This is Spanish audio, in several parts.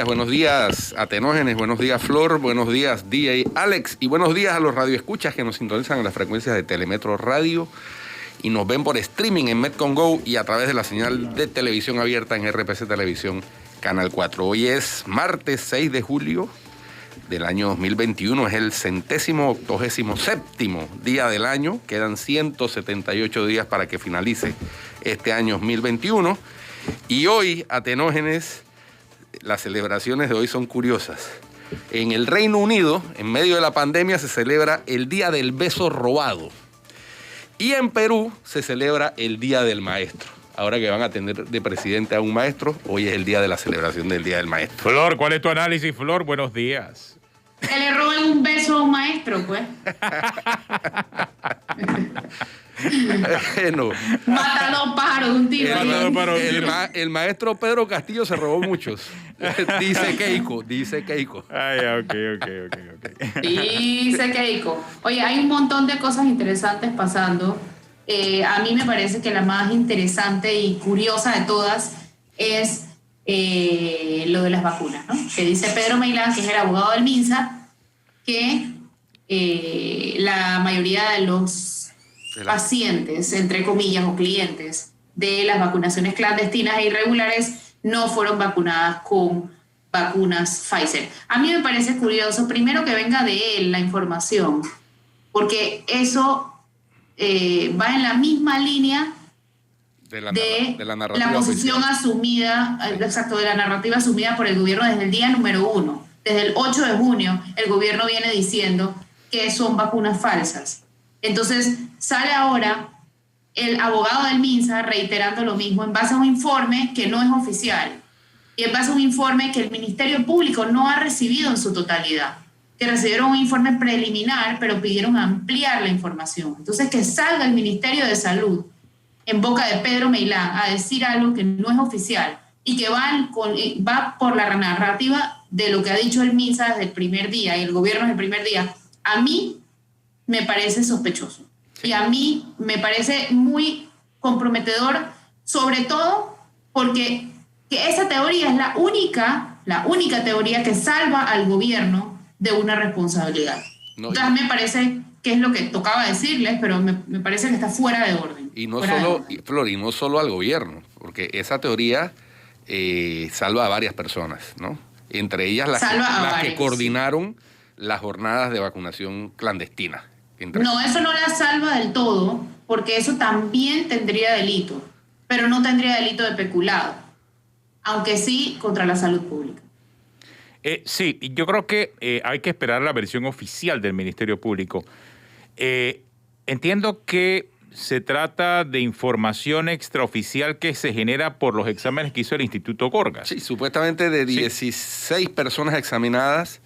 buenos días Atenógenes, buenos días Flor, buenos días DJ Alex y buenos días a los radioescuchas que nos sintonizan en las frecuencias de Telemetro Radio y nos ven por streaming en Metcon Go y a través de la señal de televisión abierta en RPC Televisión Canal 4. Hoy es martes 6 de julio del año 2021, es el 187º día del año, quedan 178 días para que finalice este año 2021 y hoy, Atenógenes, las celebraciones de hoy son curiosas. En el Reino Unido, en medio de la pandemia, se celebra el Día del Beso Robado. Y en Perú se celebra el Día del Maestro. Ahora que van a tener de presidente a un maestro, hoy es el día de la celebración del Día del Maestro. Flor, ¿cuál es tu análisis, Flor? Buenos días. Que le roben un beso a un maestro, pues. No. Mata dos pájaros de un tiro. El maestro Pedro Castillo se robó muchos. Dice Keiko. Ay, ok. Dice Keiko. Oye, hay un montón de cosas interesantes pasando. A mí me parece que la más interesante y curiosa de todas es lo de las vacunas, ¿no? Que dice Pedro Meilán, que es el abogado del MINSA, que la mayoría de los pacientes, entre comillas, o clientes de las vacunaciones clandestinas e irregulares no fueron vacunadas con vacunas Pfizer. A mí me parece curioso, primero, que venga de él la información, porque eso va en la misma línea de la posición asumida, exacto, de la narrativa asumida por el gobierno desde el día número 1. Desde el 8 de junio, el gobierno viene diciendo que son vacunas falsas. Entonces, sale ahora el abogado del MINSA reiterando lo mismo en base a un informe que no es oficial y en base a un informe que el Ministerio Público no ha recibido en su totalidad, que recibieron un informe preliminar, pero pidieron ampliar la información. Entonces, que salga el Ministerio de Salud en boca de Pedro Meilán a decir algo que no es oficial y que va por la narrativa de lo que ha dicho el MINSA desde el primer día y el gobierno desde el primer día, a mí me parece sospechoso. Sí. Y a mí me parece muy comprometedor, sobre todo porque que esa teoría es la única teoría que salva al gobierno de una responsabilidad. No, entonces me parece que es lo que tocaba decirles, pero me parece que está fuera de orden. Y no solo, Flor, y no solo al gobierno, porque esa teoría salva a varias personas, ¿no? Entre ellas las que coordinaron las jornadas de vacunación clandestina. No, eso no la salva del todo, porque eso también tendría delito, pero no tendría delito de peculado, aunque sí contra la salud pública. Sí, yo creo que hay que esperar la versión oficial del Ministerio Público. Entiendo que se trata de información extraoficial que se genera por los exámenes que hizo el Instituto Gorgas. Sí, supuestamente de 16 personas examinadas,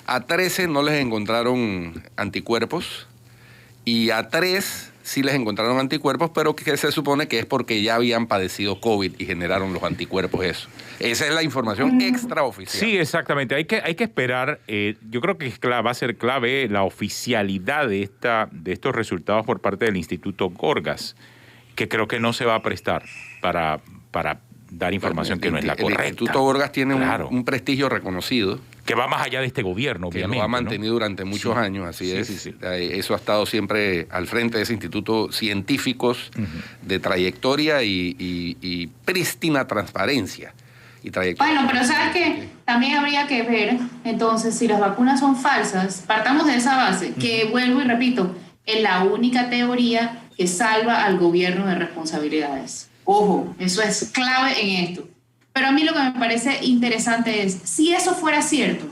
a 13 no les encontraron anticuerpos y a 3 sí les encontraron anticuerpos, pero que se supone que es porque ya habían padecido COVID y generaron los anticuerpos eso. Esa es la información extraoficial. Sí, exactamente. Hay que esperar. Yo creo que va a ser clave la oficialidad de estos resultados por parte del Instituto Gorgas, que creo que no se va a prestar para dar información que no es la correcta. El Instituto Gorgas tiene un prestigio reconocido. Que va más allá de este gobierno, obviamente. Que lo ha mantenido durante muchos años, así es. Sí. Eso ha estado siempre al frente de ese instituto, científicos de trayectoria y prístina transparencia. Bueno, pero ¿sabes qué? También habría que ver, entonces, si las vacunas son falsas, partamos de esa base, que vuelvo y repito, es la única teoría que salva al gobierno de responsabilidades. Ojo, eso es clave en esto. Pero a mí lo que me parece interesante es, si eso fuera cierto,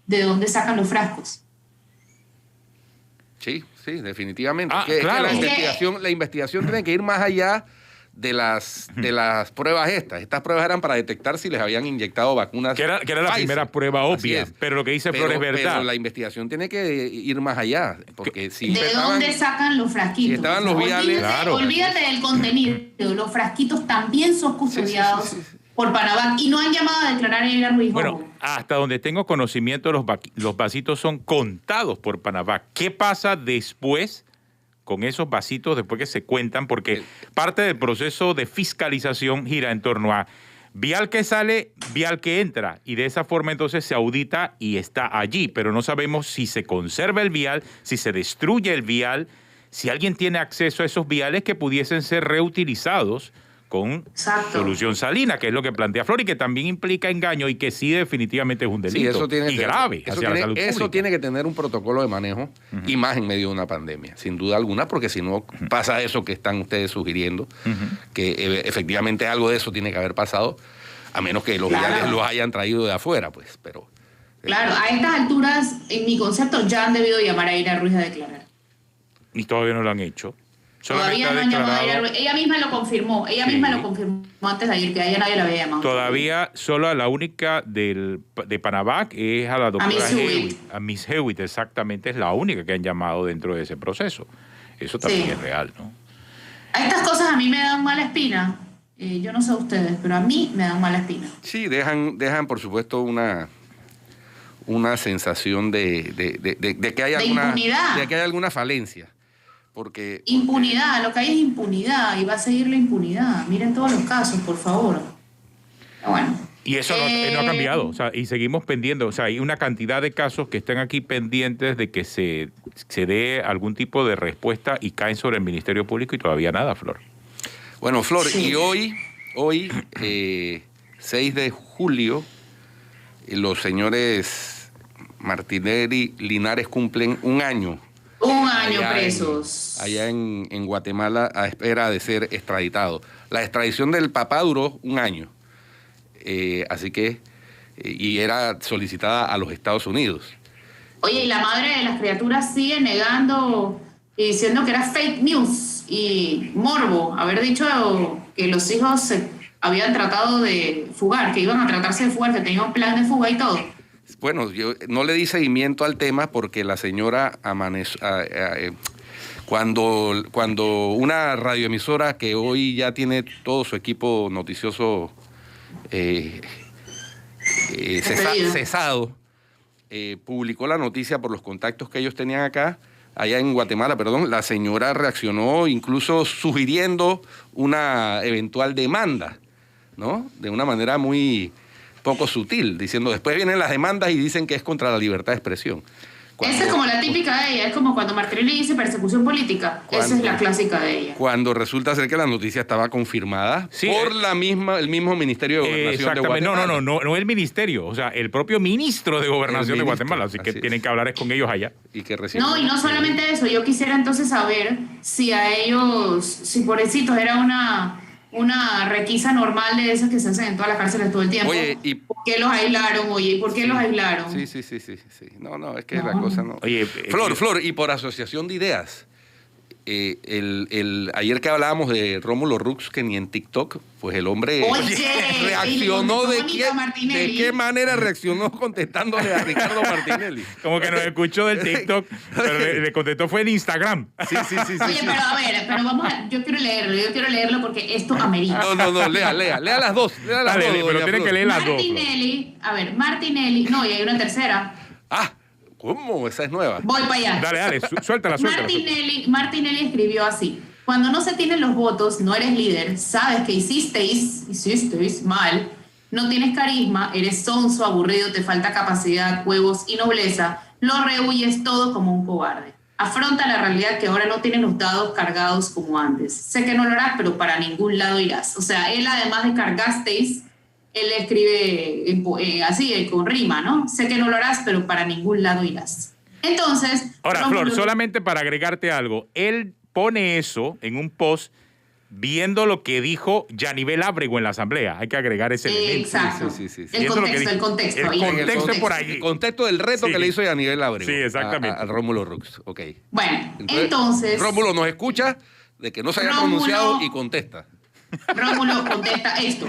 ¿de dónde sacan los frascos? Sí, definitivamente. Claro. La investigación tiene que ir más allá de las pruebas estas. Estas pruebas eran para detectar si les habían inyectado vacunas. Que era la primera prueba obvia, pero lo que dice Flor es verdad. Pero la investigación tiene que ir más allá. Porque ¿De dónde sacan los frasquitos? Si estaban los viales. Olvídate del contenido. Los frasquitos también son custodiados por Panavac y no han llamado a declarar a Edgar Ruiz. Bueno, hasta donde tengo conocimiento, los vasitos son contados por Panavac. ¿Qué pasa después con esos vasitos después que se cuentan? Porque parte del proceso de fiscalización gira en torno a Vial que sale, vial que entra. Y de esa forma entonces se audita y está allí. Pero no sabemos si se conserva el vial, si se destruye el vial, si alguien tiene acceso a esos viales que pudiesen ser reutilizados con solución salina, que es lo que plantea Flor y que también implica engaño y que sí definitivamente es un delito. Sí, eso tiene, y grave hacia la salud pública. Eso tiene que tener un protocolo de manejo y más en medio de una pandemia, sin duda alguna, porque si no pasa eso que están ustedes sugiriendo, que efectivamente algo de eso tiene que haber pasado, a menos que los viales los hayan traído de afuera, pues, pero... Claro, a estas alturas, en mi concepto, ya han debido llamar a Ira Ruiz a declarar. Y todavía no lo han hecho. Todavía no han llamado a Ira Ruiz. Ella misma lo confirmó. Ella misma lo confirmó antes de ayer, que a ella nadie la había llamado. Todavía solo a la única de Panavac es a la doctora Hewitt. A Miss Hewitt, exactamente, es la única que han llamado dentro de ese proceso. Eso también es real, ¿no? A estas cosas a mí me dan mala espina. Yo no sé a ustedes, pero a mí me dan mala espina. Sí, dejan por supuesto una sensación de que hay alguna falencia. Porque impunidad, lo que hay es impunidad y va a seguir la impunidad. Miren todos los casos, por favor. Bueno. Y eso no ha cambiado, o sea, y seguimos pendiendo, o sea, hay una cantidad de casos que están aquí pendientes de que se dé algún tipo de respuesta y caen sobre el Ministerio Público y todavía nada, Flor. Bueno, Flor, y hoy 6 de julio, los señores Martinelli, Linares cumplen un año. Un año presos. Allá en Guatemala a espera de ser extraditado. La extradición del papá duró un año. Así que, y era solicitada a los Estados Unidos. Oye, y la madre de las criaturas sigue negando y diciendo que era fake news y morbo, haber dicho que los hijos se habían tratado de fugar, que iban a tratarse de fugar, que tenían un plan de fuga y todo. Bueno, yo no le di seguimiento al tema porque la señora cuando una radioemisora que hoy ya tiene todo su equipo noticioso cesado, publicó la noticia por los contactos que ellos tenían allá en Guatemala, la señora reaccionó incluso sugiriendo una eventual demanda, ¿no? De una manera muy poco sutil, diciendo después vienen las demandas y dicen que es contra la libertad de expresión. Esa es como la típica de ella, es como cuando Martinelli dice persecución política, esa es la clásica de ella. Cuando resulta ser que la noticia estaba confirmada por el mismo Ministerio de Gobernación de Guatemala. No el ministerio, o sea, el propio ministro de Gobernación de Guatemala, así que tienen que hablar con ellos allá. Y no solamente eso, yo quisiera entonces saber si a ellos, si pobrecitos era una requisa normal de esas que se hacen en todas las cárceles todo el tiempo. Oye, ¿por qué los aislaron? ¿Por qué los aislaron? Sí. No, es que la cosa no. Oye, Flor, y por asociación de ideas, ayer que hablábamos de Rómulo Rux, que ni en TikTok, pues el hombre reaccionó de qué manera reaccionó contestándole a Ricardo Martinelli. Como que nos escuchó del TikTok, pero le contestó fue en Instagram. Sí. Oye, pero a ver, yo quiero leerlo porque esto amerita. No, lea las dos. Pero tienen que leer las dos. Martinelli, no, y hay una tercera. ¿Cómo? Esa es nueva. Voy para allá. Dale, suéltala. Martinelli escribió así: cuando no se tienen los votos, no eres líder, sabes que hicisteis mal, no tienes carisma, eres sonso, aburrido, te falta capacidad, huevos y nobleza, lo rehuyes todo como un cobarde. Afronta la realidad que ahora no tienen los dados cargados como antes. Sé que no lo harás, pero para ningún lado irás. O sea, él además de cargasteis, él escribe así, con rima, ¿no? Sé que no lo harás, pero para ningún lado irás. Entonces... Ahora, Flor, solamente para agregarte algo, él pone eso en un post viendo lo que dijo Yanivel Ábrego en la Asamblea. Hay que agregar ese elemento. Exacto. Sí. El contexto. El contexto por allí. El contexto del reto que le hizo Yanivel Ábrego. Sí, exactamente. A Rómulo Rux. Ok. Bueno, entonces... Rómulo nos escucha de que no se haya pronunciado y contesta. Rómulo contesta esto.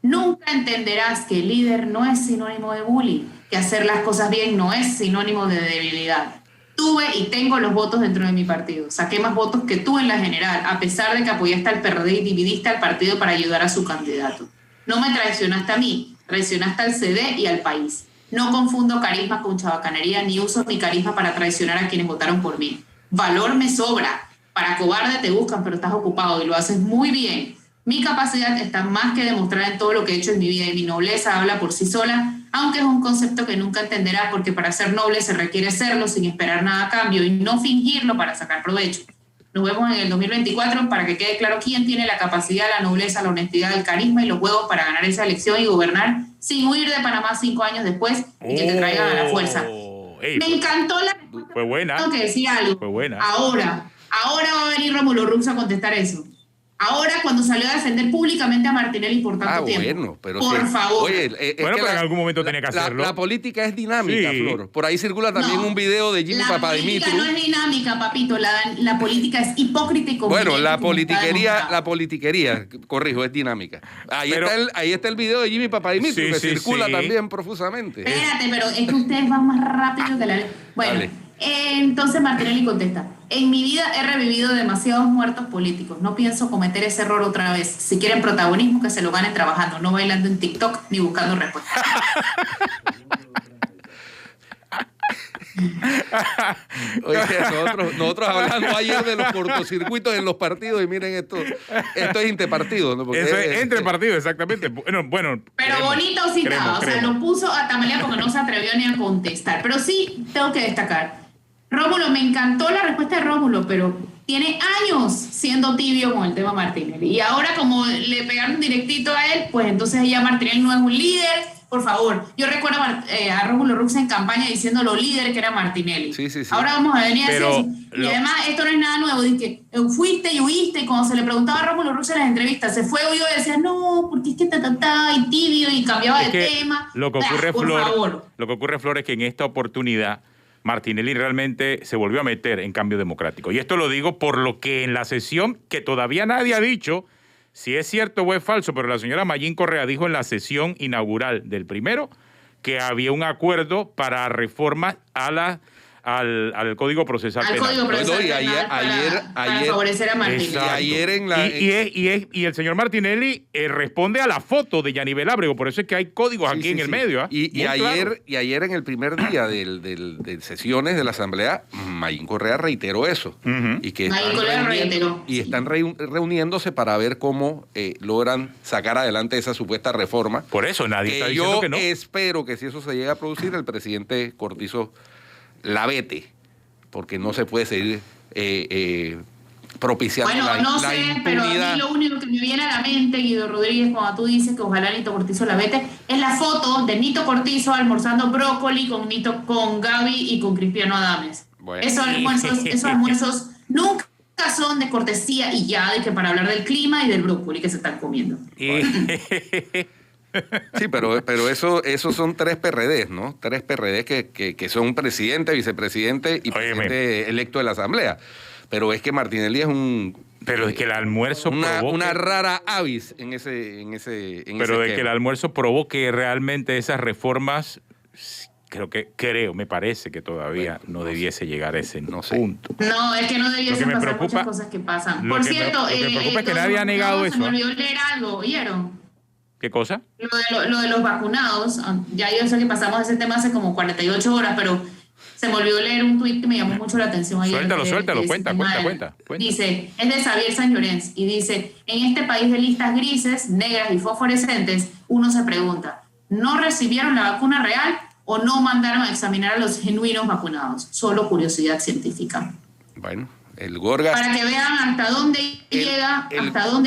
Nunca entenderás que el líder no es sinónimo de bullying, que hacer las cosas bien no es sinónimo de debilidad. Tuve y tengo los votos dentro de mi partido. Saqué más votos que tú en la general, a pesar de que apoyaste al PRD y dividiste al partido para ayudar a su candidato. No me traicionaste a mí, traicionaste al CD y al país. No confundo carisma con chabacanería, ni uso mi carisma para traicionar a quienes votaron por mí. Valor me sobra. Para cobarde te buscan, pero estás ocupado y lo haces muy bien. Mi capacidad está más que demostrada en todo lo que he hecho en mi vida y mi nobleza habla por sí sola, aunque es un concepto que nunca entenderá porque para ser noble se requiere serlo sin esperar nada a cambio y no fingirlo para sacar provecho. Nos vemos en el 2024 para que quede claro quién tiene la capacidad, la nobleza, la honestidad, el carisma y los huevos para ganar esa elección y gobernar sin huir de Panamá 5 años después y que te traigan a la fuerza. Me encantó la respuesta. Fue buena. Tengo que decir algo. Fue buena. Ahora va a venir Rómulo Rux a contestar eso. Ahora, cuando salió a defender públicamente a Martinelli por tanto tiempo. Bueno, pero por favor. Oye, bueno, pero en algún momento tenía que hacerlo. La política es dinámica, Sí. Flor. Por ahí circula también un video de Jimmy Papadimitru. La política no es dinámica, papito. La política es hipócrita y conveniente. Bueno, la politiquería, corrijo, es dinámica. Ahí está el video de Jimmy Papadimitru, que circula también profusamente. Espérate, pero es que ustedes van más rápido que la... Bueno, Dale. Entonces Martinelli contesta: en mi vida he revivido demasiados muertos políticos. No pienso cometer ese error otra vez. Si quieren protagonismo, que se lo ganen trabajando, no bailando en TikTok ni buscando respuestas. Oye, nosotros hablando ayer de los cortocircuitos en los partidos y miren esto es interpartido, ¿no? Porque eso es entre partidos, exactamente. Bueno. Pero bonito citado, o sea, lo puso a Tamalea porque no se atrevió ni a contestar. Pero sí tengo que destacar, Rómulo, me encantó la respuesta de Rómulo, pero tiene años siendo tibio con el tema Martinelli. Y ahora como le pegaron directito a él, pues entonces ya Martinelli no es un líder. Por favor, yo recuerdo a Rómulo Rux en campaña diciendo lo líder que era Martinelli. Sí. Ahora vamos a venir a decir eso. Y además esto no es nada nuevo, de que fuiste y huiste, y cuando se le preguntaba a Rómulo Rux en las entrevistas, se fue huyó y decía, no, porque es que y tibio, y cambiaba de tema. Lo que ocurre, Flor, es que en esta oportunidad Martinelli realmente se volvió a meter en Cambio Democrático. Y esto lo digo por lo que en la sesión, que todavía nadie ha dicho si es cierto o es falso, pero la señora Mayín Correa dijo en la sesión inaugural del primero que había un acuerdo para reformas al Código Procesal Penal. Código Procesal Penal para favorecer a Martinelli. Y el señor Martinelli responde a la foto de Yanivel Ábrego, por eso es que hay códigos aquí en el medio. Y ayer en el primer día de sesiones de la Asamblea, Mayín Correa reiteró eso. Y que están reuniéndose para ver cómo logran sacar adelante esa supuesta reforma. Por eso nadie está diciendo que no. Yo espero que si eso se llega a producir, el presidente Cortizo la vete, porque no se puede seguir propiciando la impunidad. Pero a mí lo único que me viene a la mente, Guido Rodríguez, cuando tú dices que ojalá Nito Cortizo la vete, es la foto de Nito Cortizo almorzando brócoli con Gaby y con Cristiano Adames. Bueno. Esos almuerzos nunca son de cortesía y ya, de que para hablar del clima y del brócoli que se están comiendo. Sí, pero esos son 3 PRDs, ¿no? 3 PRDs que son presidente, vicepresidente y presidente electo de la Asamblea. Pero es que Martinelli es Pero es que el almuerzo una rara avis en ese pero de que el almuerzo provoque realmente esas reformas, me parece que todavía no debiese llegar a ese punto. No, es que no debiesen pasar muchas cosas que pasan. Por cierto, lo que me preocupa es que nadie ha negado eso. Se me olvidó leer algo, ¿oyeron? ¿Qué cosa? Lo de los vacunados. Ya yo sé que pasamos ese tema hace como 48 horas, pero se me olvidó leer un tuit que me llamó mucho la atención ayer. Suéltalo, cuenta. Dice, es de Xavier San Llorens, y dice, en este país de listas grises, negras y fosforescentes, uno se pregunta, ¿no recibieron la vacuna real o no mandaron a examinar a los genuinos vacunados? Solo curiosidad científica. Bueno, el Gorgas... Para que vean hasta dónde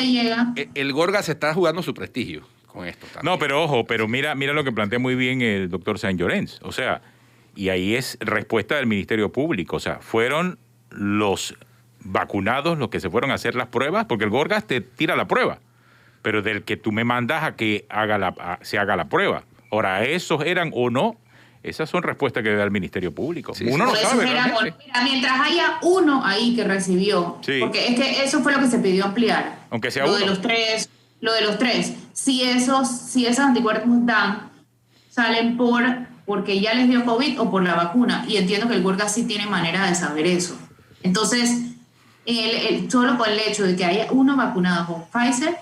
llega. El Gorgas se está jugando su prestigio con esto también. No, pero ojo, mira lo que plantea muy bien el doctor San Llorens. O sea, y ahí es respuesta del Ministerio Público. O sea, fueron los vacunados los que se fueron a hacer las pruebas, porque el Gorgas te tira la prueba, pero del que tú me mandas a que se haga la prueba. Ahora, ¿esos eran o no? Esas son respuestas que da el Ministerio Público. Sí, uno no sabe. Mira, mientras haya uno ahí que recibió, porque es que eso fue lo que se pidió ampliar. Aunque sea lo uno. Lo de los tres. Si esos anticuerpos salen porque ya les dio COVID o por la vacuna. Y entiendo que el Gorgas sí tiene manera de saber eso. Entonces, solo por el hecho de que haya uno vacunado con Pfizer,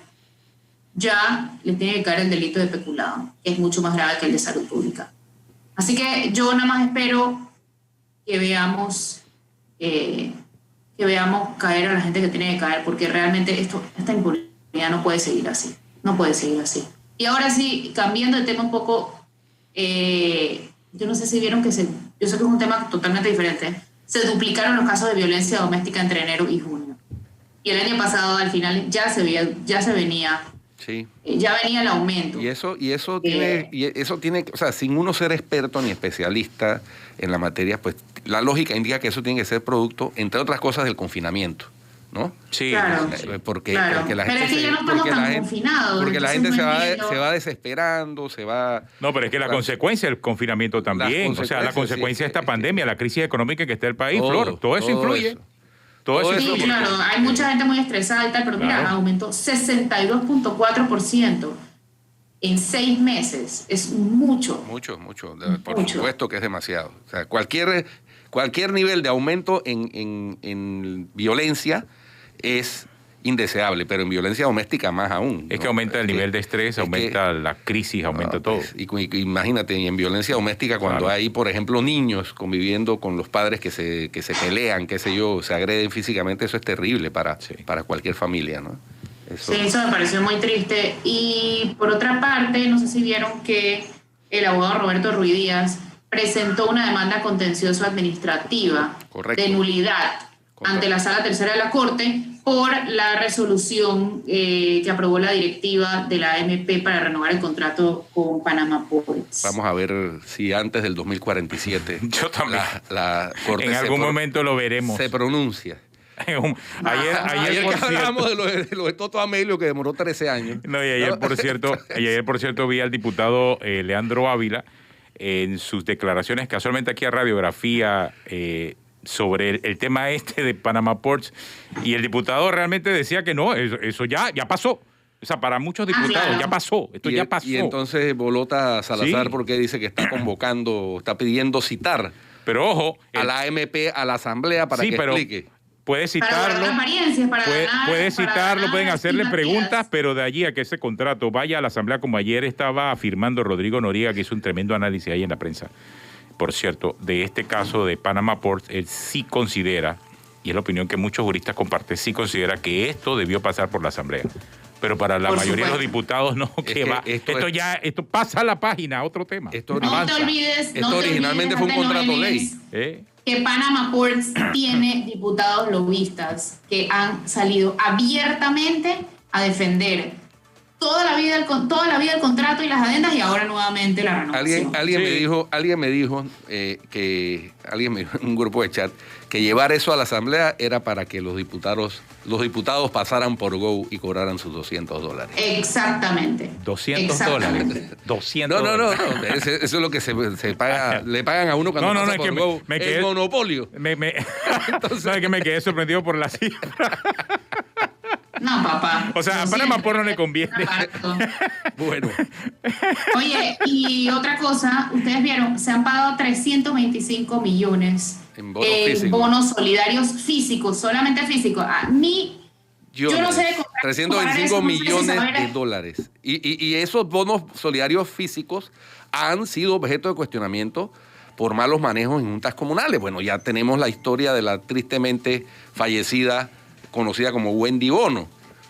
ya le tiene que caer el delito de peculado, que es mucho más grave que el de salud pública. Así que yo nada más espero que veamos caer a la gente que tiene que caer, porque realmente esta impunidad no puede seguir así. No puede seguir así. Y ahora sí, cambiando de tema un poco, yo no sé si vieron yo sé que es un tema totalmente diferente. Se duplicaron los casos de violencia doméstica entre enero y junio. Y el año pasado, al final, ya se venía. Sí. Ya venía el aumento. Y eso tiene, o sea, sin uno ser experto ni especialista en la materia, pues la lógica indica que eso tiene que ser producto, entre otras cosas, del confinamiento, ¿no? Sí. Claro. Porque Claro. la Pero gente es que ya no estamos tan confinados. porque la gente entonces se va desesperando, se va... No, pero es que la consecuencia del confinamiento también, o sea, la consecuencia de esta pandemia, la crisis económica que está el país, Flor, todo eso influye. Todo eso Sí, influye. claro, hay mucha gente muy estresada y tal, pero mira, aumentó 62.4% en 6 meses. Es mucho. Mucho. Por supuesto que es demasiado. O sea, cualquier nivel de aumento en violencia es indeseable, pero en violencia doméstica más aún. Es que aumenta el nivel de estrés, aumenta la crisis, aumenta todo. Y imagínate, y en violencia doméstica cuando hay, por ejemplo, niños conviviendo con los padres que se pelean, qué sé yo, se agreden físicamente, eso es terrible para cualquier familia, ¿no? Sí, eso me pareció muy triste. Y por otra parte, no sé si vieron que el abogado Roberto Ruiz Díaz presentó una demanda contencioso administrativa de nulidad ante la Sala Tercera de la Corte por la resolución que aprobó la directiva de la AMP para renovar el contrato con Panama Ports. Vamos a ver si antes del 2047 Yo también. la Corte en algún momento lo veremos. se pronuncia. Ayer que hablábamos de lo de Toto Amelio, que demoró 13 años. No, y ayer, por cierto, vi al diputado Leandro Ávila en sus declaraciones, casualmente aquí a Radiografía, sobre el tema de Panama Ports, y el diputado realmente decía que no, eso ya pasó. O sea, para muchos diputados ya pasó, ya pasó. Y entonces Bolota Salazar, porque dice que está convocando, está pidiendo citar pero ojo, a la AMP, a la Asamblea, para que explique. Puede citarlo, pueden hacerle preguntas, pero de allí a que ese contrato vaya a la Asamblea, como ayer estaba afirmando Rodrigo Noriega, que hizo un tremendo análisis ahí en la prensa, por cierto, de este caso de Panama Ports, él sí considera, y es la opinión que muchos juristas comparten, sí considera que esto debió pasar por la Asamblea. Pero para la mayoría de los diputados no, esto pasa a la página, otro tema. No te olvides, originalmente fue un contrato ley. Que Panama Ports tiene diputados lobistas que han salido abiertamente a defender toda la vida el contrato y las adendas, y ahora nuevamente la renovación. Alguien me dijo en un grupo de chat que llevar eso a la Asamblea era para que los diputados pasaran por Go y cobraran sus $200. Exactamente. $200. $200. No. Eso es lo que se paga, le pagan a uno cuando pasa por Go. El monopolio. Entonces, ¿sabes que me quedé sorprendido por la cifra? No, papá. O sea, a Panama Ports no le conviene. Bueno. Oye, y otra cosa, ustedes vieron, se han pagado 325 millones en bonos solidarios físicos, solamente físicos. A mí, yo no sé. 325 millones de dólares. Y esos bonos solidarios físicos han sido objeto de cuestionamiento por malos manejos en juntas comunales. Bueno, ya tenemos la historia de la tristemente fallecida, conocida como Wendy Bono,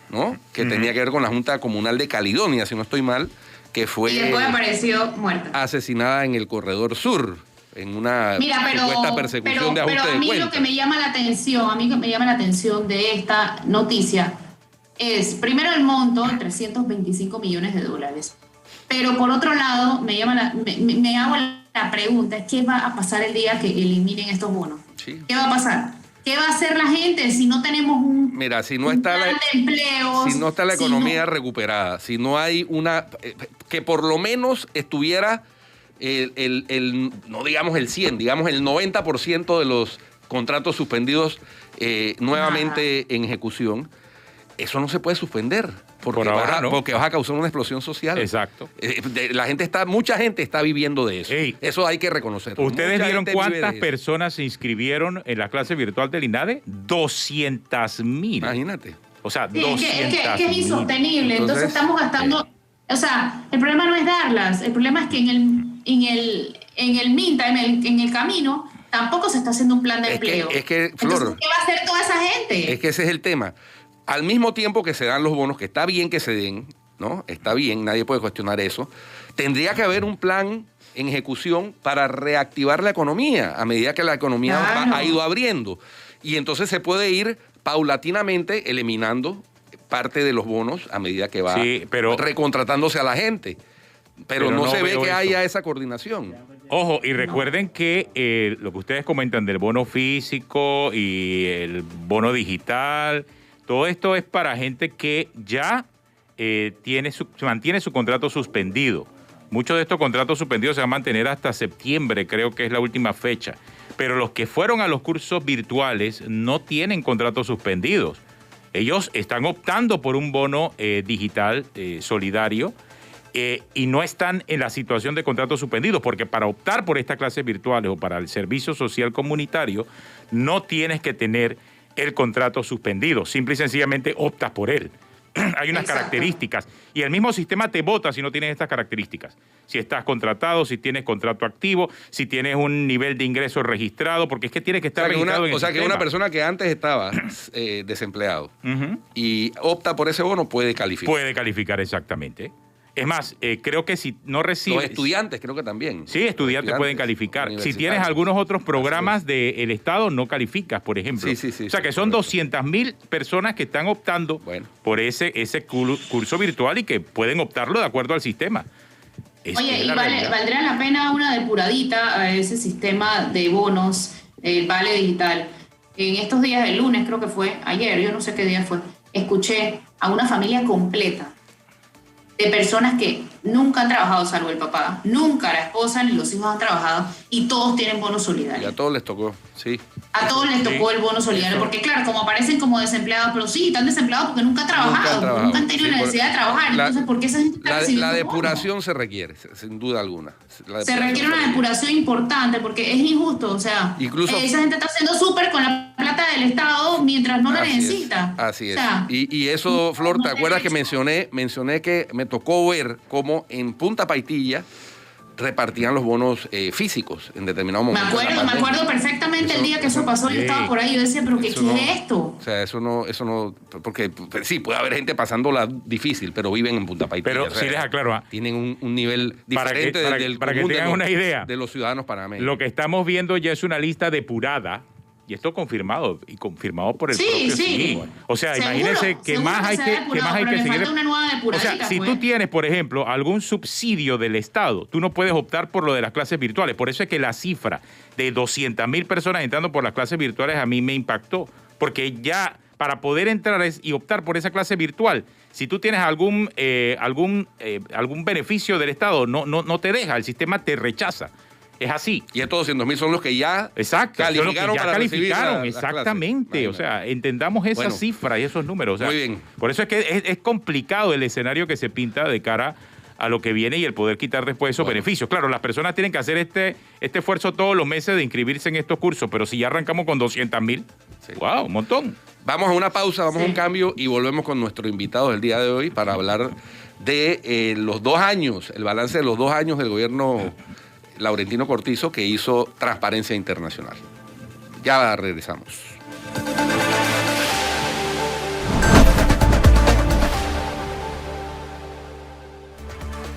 ¿no? Que tenía que ver con la Junta Comunal de Caledonia, si no estoy mal, que fue y después apareció muerta, asesinada en el Corredor Sur, en una supuesta persecución de ajuste de cuentas. Pero a mí lo que me llama la atención de esta noticia es, primero, el monto, 325 millones de dólares. Pero por otro lado, me hago la pregunta, ¿qué va a pasar el día que eliminen estos bonos? Sí. ¿Qué va a pasar? ¿Qué va a hacer la gente si no tenemos un plan de empleos? Si no está la economía recuperada, si no hay que por lo menos estuviera no digamos el 100, digamos el 90% de los contratos suspendidos nuevamente en ejecución, eso no se puede suspender. Porque vas a causar una explosión social. Exacto. Mucha gente está viviendo de eso. Eso hay que reconocerlo. ¿Ustedes vieron cuántas personas se inscribieron en la clase virtual del INADE? 200,000. Imagínate. O sea, sí, 200,000. que es insostenible. Entonces estamos gastando... Sí. O sea, el problema no es darlas. El problema es que en el meantime, en el camino, tampoco se está haciendo un plan de empleo. Flor, entonces, ¿qué va a hacer toda esa gente? Es que ese es el tema. al mismo tiempo que se dan los bonos, que está bien que se den, ¿no? Está bien, nadie puede cuestionar eso, tendría que haber un plan en ejecución para reactivar la economía a medida que la economía ha ido abriendo. Y entonces se puede ir paulatinamente eliminando parte de los bonos a medida que va recontratándose a la gente. Pero no se ve que haya esa coordinación. Ojo, y recuerden que lo que ustedes comentan del bono físico y el bono digital, todo esto es para gente que ya mantiene su contrato suspendido. Muchos de estos contratos suspendidos se van a mantener hasta septiembre, creo que es la última fecha. Pero los que fueron a los cursos virtuales no tienen contratos suspendidos. Ellos están optando por un bono digital solidario y no están en la situación de contratos suspendidos, porque para optar por estas clases virtuales o para el servicio social comunitario no tienes que tener el contrato suspendido, simple y sencillamente optas por él. Hay unas características y el mismo sistema te vota si no tienes estas características. Si estás contratado, si tienes contrato activo, si tienes un nivel de ingreso registrado, porque es que tienes que estar registrado en el sistema. O sea, que una persona que antes estaba desempleado y opta por ese bono puede calificar. Puede calificar, exactamente. Es más, creo que si no recibes... Los estudiantes creo que también. Sí, estudiantes pueden calificar. Si tienes algunos otros programas del Estado, no calificas, por ejemplo. Sí, o sea, que son 200.000 personas que están optando por ese curso virtual y que pueden optarlo de acuerdo al sistema. Oye, y valdría la pena una depuradita a ese sistema de bonos, el Vale Digital. En estos días, el lunes creo que fue, ayer, yo no sé qué día fue, escuché a una familia completa de personas que nunca han trabajado, salvo el papá, nunca la esposa ni los hijos han trabajado y todos tienen bono solidario. Y a todos les tocó, sí. A todos les tocó el bono solidario, porque claro, como aparecen como desempleados, pero sí, están desempleados porque nunca han trabajado, nunca han tenido la necesidad de trabajar. Entonces, ¿por qué esa gente está recibiendo la depuración se requiere, sin duda alguna. Se requiere una depuración importante porque es injusto, o sea, incluso, esa gente está haciendo súper con la plata del Estado mientras no la necesita. Así es. O sea, y eso, Flor, ¿te acuerdas que mencioné que me tocó ver cómo en Punta Paitilla repartían los bonos físicos en determinado momento? Me acuerdo perfectamente el día que eso pasó, yo estaba por ahí, yo decía, pero ¿qué es esto? O sea, eso no, porque sí, puede haber gente pasándola difícil, pero viven en Punta Paitilla. Pero sí les aclaro. Tienen un nivel diferente para que tengan una idea de los ciudadanos panameños. Lo que estamos viendo ya es una lista depurada. Y esto confirmado por el propio CIMI. O sea, imagínense que más hay que seguir. O sea, si tú tienes, por ejemplo, algún subsidio del Estado, tú no puedes optar por lo de las clases virtuales. Por eso es que la cifra de 200.000 personas entrando por las clases virtuales a mí me impactó. Porque ya para poder entrar y optar por esa clase virtual, si tú tienes algún beneficio del Estado, no te deja, el sistema te rechaza. Es así. Y estos 200.000 son los que ya calificaron exactamente. O sea, entendamos esa cifra y esos números. O sea, muy bien. Por eso es que es complicado el escenario que se pinta de cara a lo que viene y el poder quitar después esos beneficios. Claro, las personas tienen que hacer este esfuerzo todos los meses de inscribirse en estos cursos, pero si ya arrancamos con 200.000, ¡wow! Un montón. Vamos a una pausa, vamos a un cambio y volvemos con nuestro invitado del día de hoy para hablar de los 2 años, el balance de los 2 años del gobierno Laurentino Cortizo, que hizo Transparencia Internacional. Ya regresamos.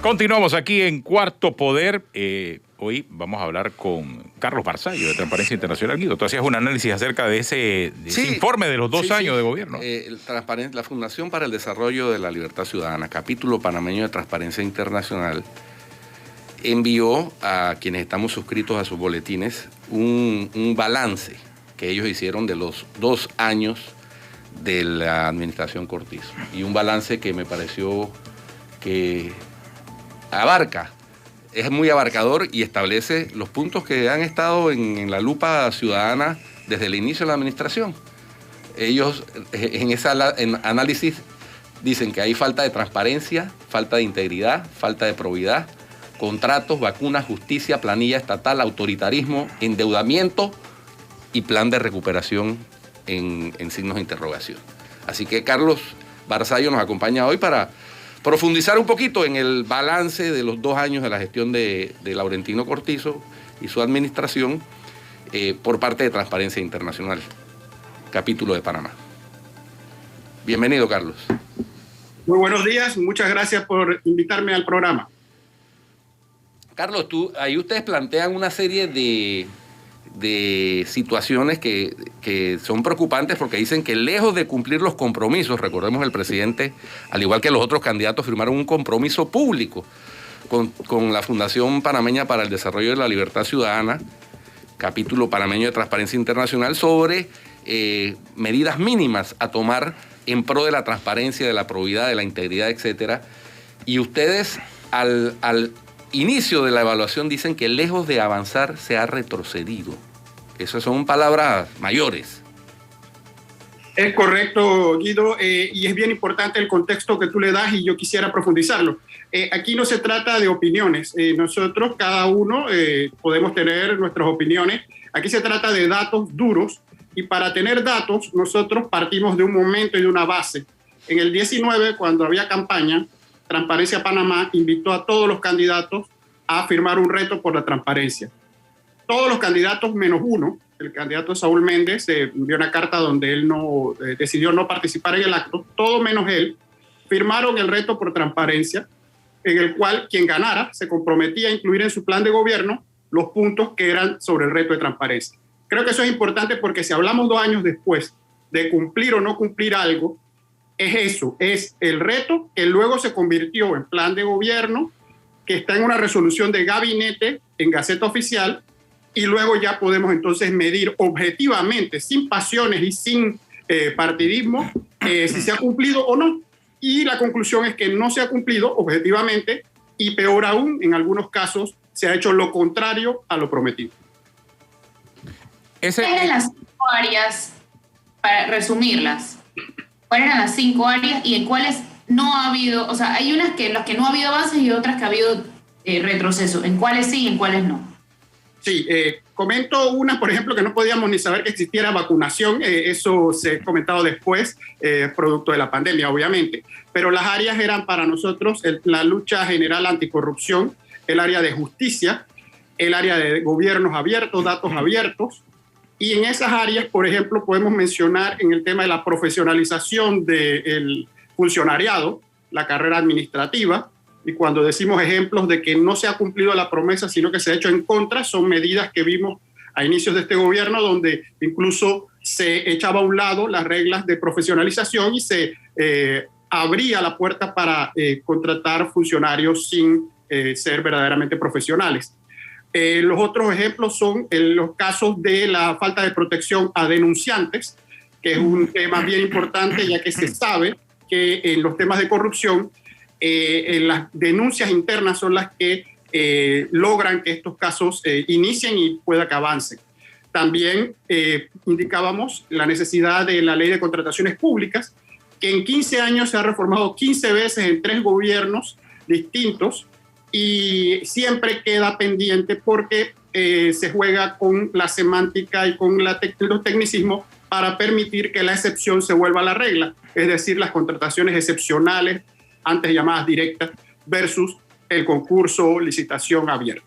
Continuamos aquí en Cuarto Poder. Hoy vamos a hablar con Carlos Barzallo de Transparencia Internacional. Guido, tú hacías un análisis acerca de ese informe de los 2 años de gobierno. La Fundación para el Desarrollo de la Libertad Ciudadana, capítulo panameño de Transparencia Internacional, envió a quienes estamos suscritos a sus boletines un balance que ellos hicieron de los 2 años de la administración Cortizo. Y un balance que me pareció que es muy abarcador y establece los puntos que han estado en la lupa ciudadana desde el inicio de la administración. Ellos en ese análisis dicen que hay falta de transparencia, falta de integridad, falta de probidad, contratos, vacunas, justicia, planilla estatal, autoritarismo, endeudamiento y plan de recuperación en signos de interrogación. Así que Carlos Barzallo nos acompaña hoy para profundizar un poquito en el balance de los 2 años de la gestión de Laurentino Cortizo y su administración por parte de Transparencia Internacional, capítulo de Panamá. Bienvenido, Carlos. Muy buenos días, muchas gracias por invitarme al programa. Carlos, ahí ustedes plantean una serie de situaciones que son preocupantes porque dicen que lejos de cumplir los compromisos, recordemos el presidente, al igual que los otros candidatos, firmaron un compromiso público con la Fundación Panameña para el Desarrollo de la Libertad Ciudadana, capítulo panameño de Transparencia Internacional, sobre medidas mínimas a tomar en pro de la transparencia, de la probidad, de la integridad, etcétera. Y ustedes al inicio de la evaluación dicen que lejos de avanzar se ha retrocedido. Esas son palabras mayores. Es correcto, Guido, y es bien importante el contexto que tú le das y yo quisiera profundizarlo. Aquí no se trata de opiniones. Nosotros, cada uno, podemos tener nuestras opiniones. Aquí se trata de datos duros y para tener datos nosotros partimos de un momento y de una base. En el 19, cuando había campaña, Transparencia Panamá invitó a todos los candidatos a firmar un reto por la transparencia. Todos los candidatos menos uno, el candidato Saúl Méndez envió una carta donde él decidió no participar en el acto, todo menos él, firmaron el reto por transparencia, en el cual quien ganara se comprometía a incluir en su plan de gobierno los puntos que eran sobre el reto de transparencia. Creo que eso es importante porque si hablamos 2 años después de cumplir o no cumplir algo, es eso, es el reto que luego se convirtió en plan de gobierno, que está en una resolución de gabinete en Gaceta Oficial, y luego ya podemos entonces medir objetivamente, sin pasiones y sin partidismo, si se ha cumplido o no. Y la conclusión es que no se ha cumplido objetivamente y peor aún, en algunos casos, se ha hecho lo contrario a lo prometido. ¿Cuáles eran las 5 áreas, para resumirlas? ¿Cuáles eran las 5 áreas y en cuáles no ha habido, o sea, hay unas que en las que no ha habido avances y otras que ha habido retroceso? ¿En cuáles sí y en cuáles no? Sí, comento una, por ejemplo, que no podíamos ni saber que existiera vacunación, eso se ha comentado después, producto de la pandemia, obviamente, pero las áreas eran para nosotros la lucha general anticorrupción, el área de justicia, el área de gobiernos abiertos, datos abiertos, y en esas áreas, por ejemplo, podemos mencionar en el tema de la profesionalización del funcionariado, la carrera administrativa, y cuando decimos ejemplos de que no se ha cumplido la promesa, sino que se ha hecho en contra, son medidas que vimos a inicios de este gobierno, donde incluso se echaba a un lado las reglas de profesionalización y se abría la puerta para contratar funcionarios sin ser verdaderamente profesionales. Los otros ejemplos son los casos de la falta de protección a denunciantes, que es un tema bien importante, ya que se sabe que en los temas de corrupción, las denuncias internas son las que logran que estos casos inicien y pueda que avancen. También indicábamos la necesidad de la ley de contrataciones públicas, que en 15 años se ha reformado 15 veces en 3 gobiernos distintos y siempre queda pendiente porque se juega con la semántica y con los tecnicismos para permitir que la excepción se vuelva la regla, es decir, las contrataciones excepcionales, antes llamadas directas, versus el concurso o licitación abierta.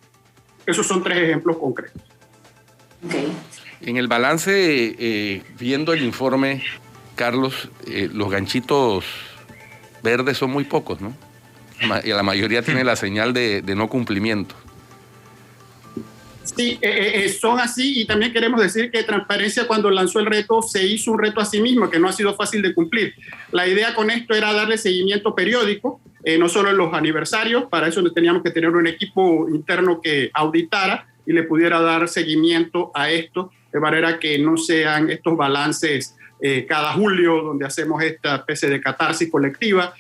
Esos son 3 ejemplos concretos. Okay. En el balance, viendo el informe, Carlos, los ganchitos verdes son muy pocos, ¿no? Y la mayoría tiene la señal de no cumplimiento. Sí, son así, y también queremos decir que Transparencia, cuando lanzó el reto, se hizo un reto a sí mismo que no ha sido fácil de cumplir. La idea con esto era darle seguimiento periódico, no solo en los aniversarios, para eso teníamos que tener un equipo interno que auditara y le pudiera dar seguimiento a esto, de manera que no sean estos balances cada julio donde hacemos esta especie de catarsis colectiva.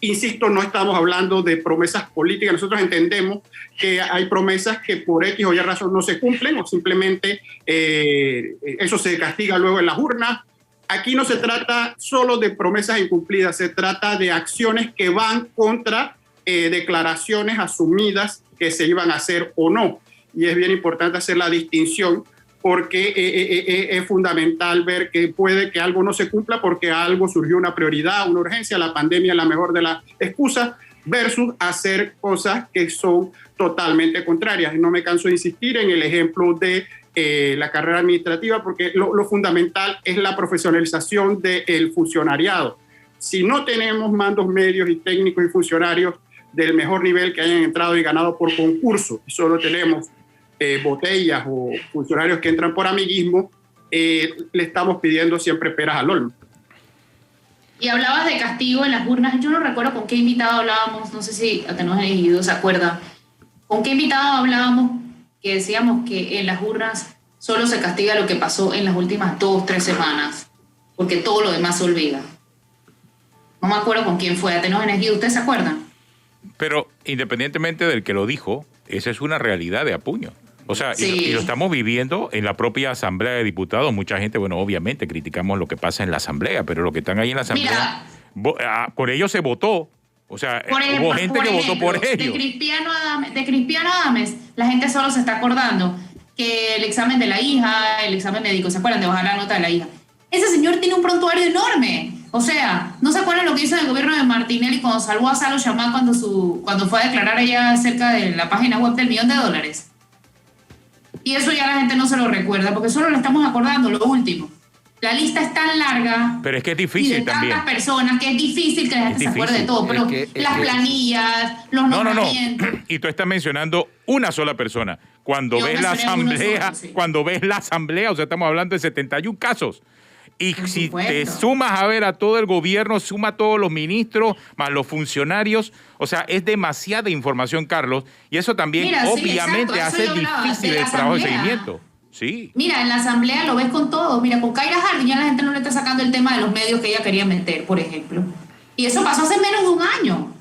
Insisto, no estamos hablando de promesas políticas. Nosotros entendemos que hay promesas que por X o Y razón no se cumplen o simplemente eso se castiga luego en las urnas. Aquí no se trata solo de promesas incumplidas, se trata de acciones que van contra declaraciones asumidas que se iban a hacer o no. Y es bien importante hacer la distinción porque es fundamental ver que puede que algo no se cumpla porque algo surgió una prioridad, una urgencia, la pandemia es la mejor de las excusas, versus hacer cosas que son totalmente contrarias. Y no me canso de insistir en el ejemplo de la carrera administrativa, porque lo fundamental es la profesionalización del funcionariado. Si no tenemos mandos medios y técnicos y funcionarios del mejor nivel que hayan entrado y ganado por concurso, y solo tenemos botellas o funcionarios que entran por amiguismo, le estamos pidiendo siempre peras al olmo. Y hablabas de castigo en las urnas. Yo no recuerdo con qué invitado hablábamos, no sé si Atenógenes y Guido se acuerdan. ¿Con qué invitado hablábamos que decíamos que en las urnas solo se castiga lo que pasó en las últimas 2 o 3 semanas, porque todo lo demás se olvida? No me acuerdo con quién fue, Atenógenes y Guido, ¿ustedes se acuerdan? Pero independientemente del que lo dijo, esa es una realidad de apuño. O sea, sí. y lo estamos viviendo en la propia Asamblea de Diputados. Mucha gente, bueno, obviamente criticamos lo que pasa en la Asamblea, pero lo que están ahí en la Asamblea, por ellos se votó. O sea, hubo gente que votó por ellos. De Cristiano Adames, la gente solo se está acordando que el examen de la hija, el examen médico, ¿se acuerdan de bajar la nota de la hija? Ese señor tiene un prontuario enorme. O sea, ¿no se acuerdan lo que hizo el gobierno de Martinelli cuando salvó a Salo Chamá cuando fue a declarar allá cerca de la página web del $1.000.000? Y eso ya la gente no se lo recuerda, porque solo le estamos acordando lo último. La lista es tan larga. Pero es que es difícil y de también. Tantas personas que es difícil que la gente se acuerde de todo. Pero las planillas, los nombramientos. Y tú estás mencionando una sola persona. Cuando ves la asamblea, cuando ves la asamblea, o sea, estamos hablando de 71 casos. Y si te sumas a ver a todo el gobierno, suma a todos los ministros, más los funcionarios, o sea, es demasiada información, Carlos, y eso también obviamente hace difícil el trabajo de seguimiento. Sí. Mira, en la asamblea lo ves con todo. Mira, con Kaira Jardín ya la gente no le está sacando el tema de los medios que ella quería meter, por ejemplo. Y eso pasó hace menos de un año.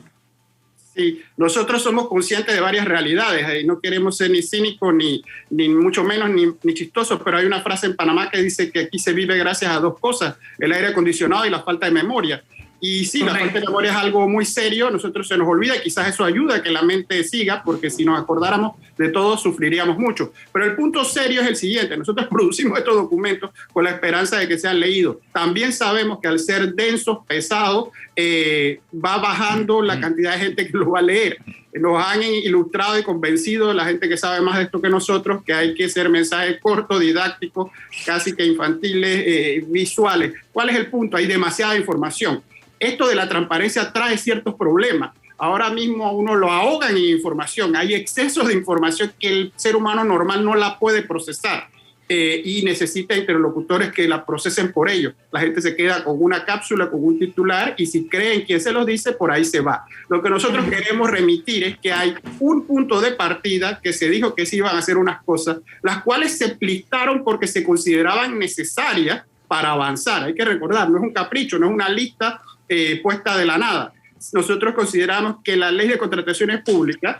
Sí, nosotros somos conscientes de varias realidades y no queremos ser ni cínicos ni mucho menos ni chistosos, pero hay una frase en Panamá que dice que aquí se vive gracias a 2 cosas, el aire acondicionado y la falta de memoria. Y sí, la falta de memoria es algo muy serio, nosotros se nos olvida y quizás eso ayuda a que la mente siga, porque si nos acordáramos de todo sufriríamos mucho. Pero el punto serio es el siguiente, nosotros producimos estos documentos con la esperanza de que sean leídos. También sabemos que al ser densos, pesados, va bajando la cantidad de gente que los va a leer. Nos han ilustrado y convencido la gente que sabe más de esto que nosotros, que hay que hacer mensajes cortos, didácticos, casi que infantiles, visuales. ¿Cuál es el punto? Hay demasiada información. Esto de la transparencia trae ciertos problemas. Ahora mismo a uno lo ahogan en información. Hay excesos de información que el ser humano normal no la puede procesar y necesita interlocutores que la procesen por ellos. La gente se queda con una cápsula, con un titular, y si creen quién se los dice, por ahí se va. Lo que nosotros queremos remitir es que hay un punto de partida que se dijo que se iban a hacer unas cosas, las cuales se listaron porque se consideraban necesarias para avanzar. Hay que recordar, no es un capricho, no es una lista puesta de la nada. Nosotros consideramos que la ley de contrataciones públicas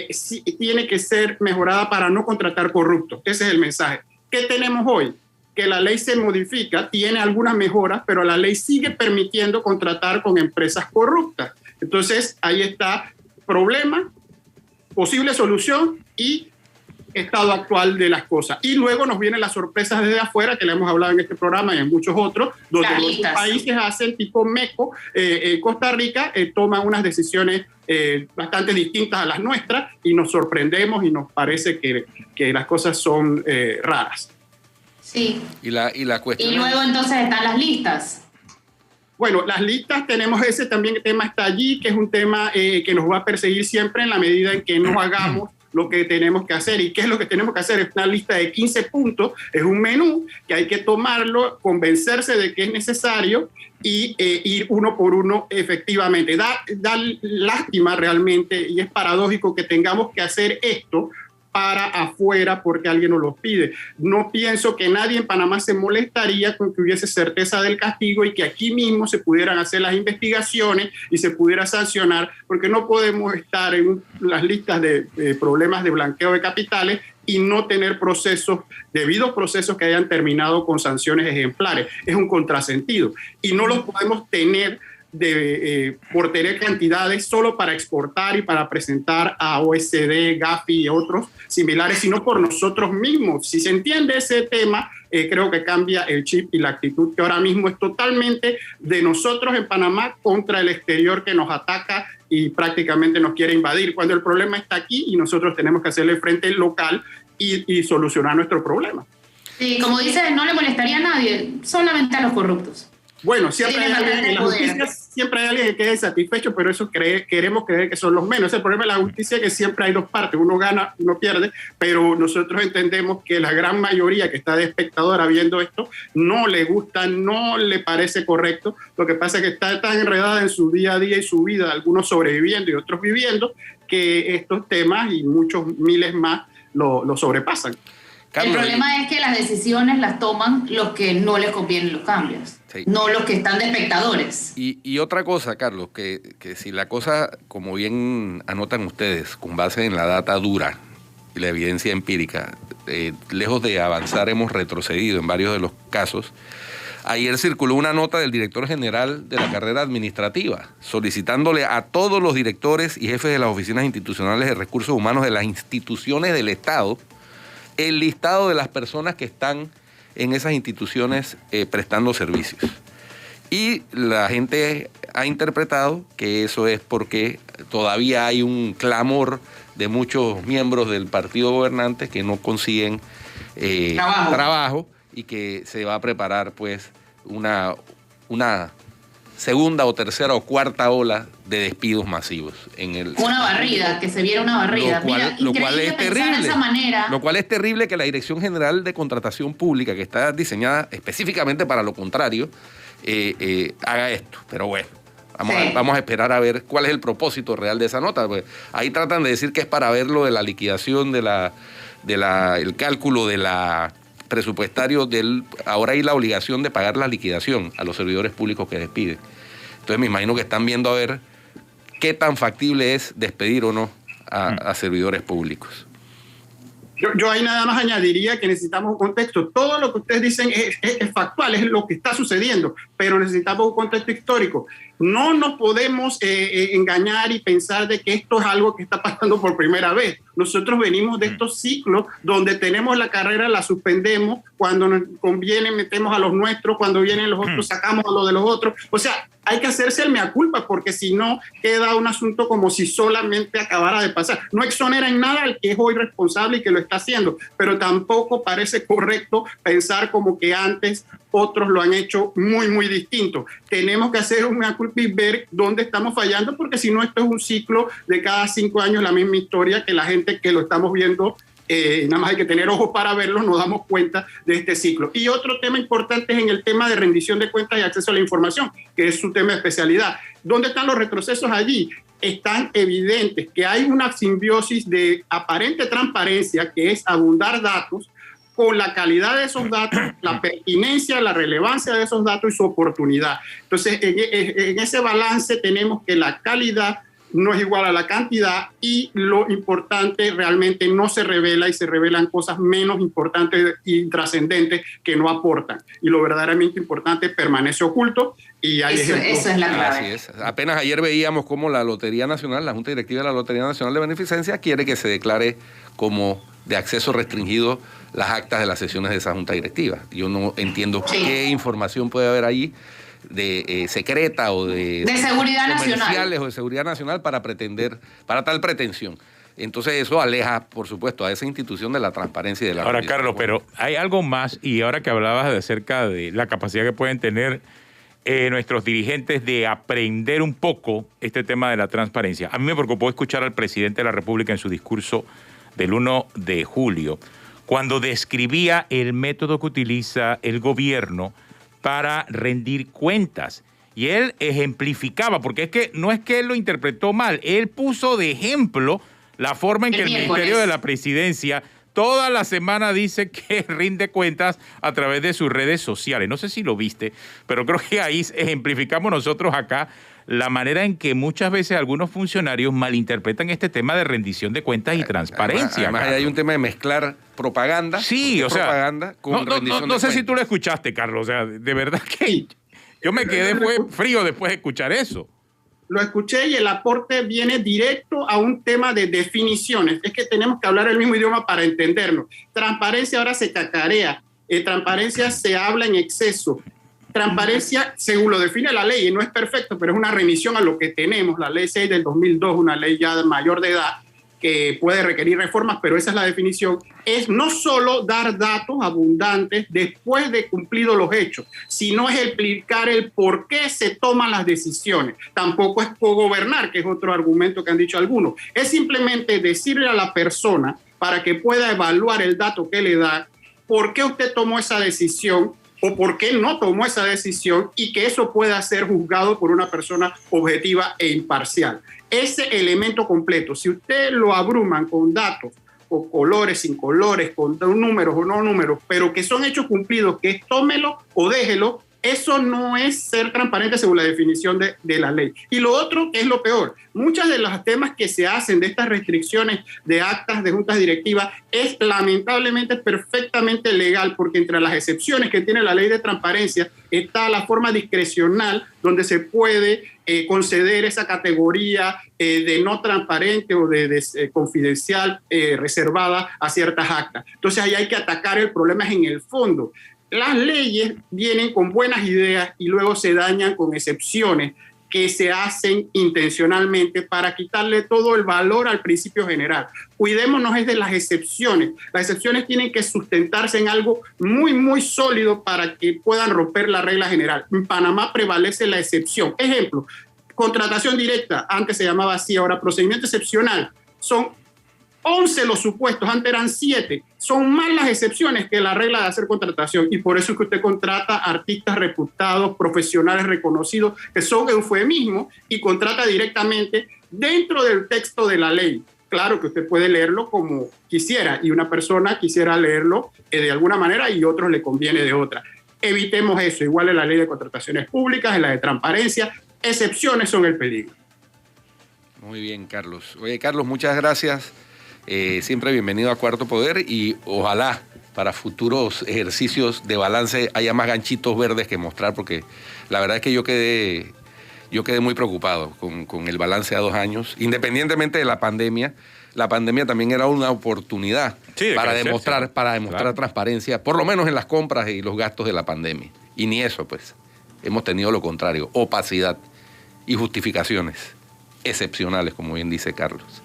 sí, tiene que ser mejorada para no contratar corruptos. Ese es el mensaje. ¿Qué tenemos hoy? Que la ley se modifica, tiene algunas mejoras, pero la ley sigue permitiendo contratar con empresas corruptas. Entonces, ahí está problema, posible solución y estado actual de las cosas. Y luego nos vienen las sorpresas desde afuera, que le hemos hablado en este programa y en muchos otros, donde los países hacen tipo MECO, Costa Rica toma unas decisiones bastante distintas a las nuestras y nos sorprendemos y nos parece que las cosas son raras. Sí. Y la cuestión. Y luego entonces están las listas. Bueno, las listas, tenemos ese también tema está allí, que es un tema que nos va a perseguir siempre en la medida en que no hagamos lo que tenemos que hacer. ¿Y qué es lo que tenemos que hacer? Es una lista de 15 puntos, es un menú que hay que tomarlo, convencerse de que es necesario y ir uno por uno efectivamente. Da lástima realmente, y es paradójico que tengamos que hacer esto para afuera porque alguien nos lo pide. No pienso que nadie en Panamá se molestaría con que hubiese certeza del castigo y que aquí mismo se pudieran hacer las investigaciones y se pudiera sancionar, porque no podemos estar en las listas de problemas de blanqueo de capitales y no tener debidos procesos que hayan terminado con sanciones ejemplares. Es un contrasentido y no los podemos tener por tener cantidades solo para exportar y para presentar a OECD, Gafi y otros similares, sino por nosotros mismos. Si se entiende ese tema, creo que cambia el chip y la actitud que ahora mismo es totalmente de nosotros en Panamá contra el exterior que nos ataca y prácticamente nos quiere invadir, cuando el problema está aquí y nosotros tenemos que hacerle frente local y solucionar nuestro problema. Sí, como dices, no le molestaría a nadie, solamente a los corruptos. Bueno, siempre hay Tienen alguien en la bastante justicia, poder. siempre hay alguien que quede satisfecho, pero eso queremos creer que son los menos. El problema de la justicia es que siempre hay dos partes, uno gana, uno pierde, pero nosotros entendemos que la gran mayoría que está de espectadora viendo esto no le gusta, no le parece correcto. Lo que pasa es que está tan enredada en su día a día y su vida, algunos sobreviviendo y otros viviendo, que estos temas y muchos miles más lo sobrepasan. El problema es que las decisiones las toman los que no les convienen los cambios, sí, no los que están de espectadores. Y otra cosa, Carlos, que si la cosa, como bien anotan ustedes, con base en la data dura y la evidencia empírica, lejos de avanzar hemos retrocedido en varios de los casos. Ayer circuló una nota del director general de la carrera administrativa solicitándole a todos los directores y jefes de las oficinas institucionales de recursos humanos de las instituciones del Estado el listado de las personas que están en esas instituciones prestando servicios. Y la gente ha interpretado que eso es porque todavía hay un clamor de muchos miembros del partido gobernante que no consiguen trabajo y que se va a preparar pues una segunda o tercera o cuarta ola de despidos masivos en el una barrida, que se viera una barrida. Lo cual es terrible. De esa manera. Lo cual es terrible que la Dirección General de Contratación Pública, que está diseñada específicamente para lo contrario, haga esto. Pero bueno, vamos a esperar a ver cuál es el propósito real de esa nota. Pues ahí tratan de decir que es para ver lo de la liquidación, el cálculo de la presupuestario ahora hay la obligación de pagar la liquidación a los servidores públicos que despiden. Entonces me imagino que están viendo a ver qué tan factible es despedir o no a servidores públicos. Yo ahí nada más añadiría que necesitamos un contexto. Todo lo que ustedes dicen es factual, es lo que está sucediendo, pero necesitamos un contexto histórico. No nos podemos engañar y pensar de que esto es algo que está pasando por primera vez. Nosotros venimos de estos ciclos donde tenemos la carrera, la suspendemos, cuando nos conviene metemos a los nuestros, cuando vienen los otros sacamos a los de los otros. O sea, hay que hacerse el mea culpa porque si no queda un asunto como si solamente acabara de pasar. No exonera en nada al que es hoy responsable y que lo está haciendo, pero tampoco parece correcto pensar como que antes otros lo han hecho muy, muy distinto. Tenemos que hacer un mea culpa y ver dónde estamos fallando, porque si no, esto es un ciclo de cada 5 años la misma historia que la gente que lo estamos viendo, nada más hay que tener ojos para verlo, nos damos cuenta de este ciclo. Y otro tema importante es en el tema de rendición de cuentas y acceso a la información, que es su tema de especialidad. ¿Dónde están los retrocesos allí? Están evidentes que hay una simbiosis de aparente transparencia, que es abundar datos, con la calidad de esos datos, la pertinencia, la relevancia de esos datos y su oportunidad. Entonces, en ese balance tenemos que la calidad no es igual a la cantidad y lo importante realmente no se revela y se revelan cosas menos importantes y trascendentes que no aportan. Y lo verdaderamente importante permanece oculto y hay ejemplos. Eso es la clave. Así es. Apenas ayer veíamos cómo la Lotería Nacional, la Junta Directiva de la Lotería Nacional de Beneficencia quiere que se declare como de acceso restringido las actas de las sesiones de esa Junta Directiva. Yo no entiendo qué información puede haber allí de secreta o de seguridad nacional o de seguridad nacional para tal pretensión. Entonces eso aleja, por supuesto, a esa institución de la transparencia y de la Ahora, rendición. Carlos, pero hay algo más, y ahora que hablabas acerca de la capacidad que pueden tener nuestros dirigentes de aprender un poco este tema de la transparencia. A mí me preocupó escuchar al presidente de la República en su discurso del 1 de julio, cuando describía el método que utiliza el gobierno para rendir cuentas. Y él ejemplificaba, porque es que no es que él lo interpretó mal, él puso de ejemplo la forma en que el Ministerio de la Presidencia toda la semana dice que rinde cuentas a través de sus redes sociales. No sé si lo viste, pero creo que ahí ejemplificamos nosotros acá la manera en que muchas veces algunos funcionarios malinterpretan este tema de rendición de cuentas y transparencia. Además hay un tema de mezclar propaganda, sí, o sea, propaganda con rendición no sé de si tú lo escuchaste, Carlos. O sea, de verdad que yo me quedé frío después de escuchar eso. Lo escuché y el aporte viene directo a un tema de definiciones. Es que tenemos que hablar el mismo idioma para entendernos. Transparencia ahora se cacarea. Transparencia se habla en exceso. Transparencia, según lo define la ley, y no es perfecto, pero es una remisión a lo que tenemos. La ley 6 del 2002, una ley ya mayor de edad, que puede requerir reformas, pero esa es la definición, es no solo dar datos abundantes después de cumplidos los hechos, sino es explicar el por qué se toman las decisiones. Tampoco es cogobernar, que es otro argumento que han dicho algunos. Es simplemente decirle a la persona, para que pueda evaluar el dato que le da, por qué usted tomó esa decisión o por qué no tomó esa decisión, y que eso pueda ser juzgado por una persona objetiva e imparcial. Ese elemento completo, si usted lo abruman con datos, o colores, sin colores, con números o no números, pero que son hechos cumplidos, que es tómelo o déjelo, eso no es ser transparente según la definición de la ley. Y lo otro, que es lo peor, muchos de los temas que se hacen de estas restricciones de actas de juntas directivas es lamentablemente perfectamente legal, porque entre las excepciones que tiene la ley de transparencia está la forma discrecional donde se puede conceder esa categoría de no transparente o de confidencial reservada a ciertas actas. Entonces ahí hay que atacar el problema en el fondo. Las leyes vienen con buenas ideas y luego se dañan con excepciones que se hacen intencionalmente para quitarle todo el valor al principio general. Cuidémonos es de las excepciones. Las excepciones tienen que sustentarse en algo muy, muy sólido para que puedan romper la regla general. En Panamá prevalece la excepción. Ejemplo, contratación directa, antes se llamaba así, ahora procedimiento excepcional. Son 11 los supuestos, antes eran 7. Son más las excepciones que la regla de hacer contratación, y por eso es que usted contrata artistas reputados, profesionales reconocidos, que son eufemismos, y contrata directamente dentro del texto de la ley. Claro que usted puede leerlo como quisiera, y una persona quisiera leerlo de alguna manera y otros le conviene de otra. Evitemos eso, igual en la ley de contrataciones públicas, en la de transparencia, excepciones son el peligro. Muy bien, Carlos. Oye, Carlos, muchas gracias. Siempre bienvenido a Cuarto Poder, y ojalá para futuros ejercicios de balance haya más ganchitos verdes que mostrar, porque la verdad es que yo quedé muy preocupado con el balance a 2 años, independientemente de la pandemia. La pandemia también era una oportunidad para demostrar claro, transparencia, por lo menos en las compras y los gastos de la pandemia. Y ni eso, pues. Hemos tenido lo contrario, opacidad y justificaciones excepcionales, como bien dice Carlos.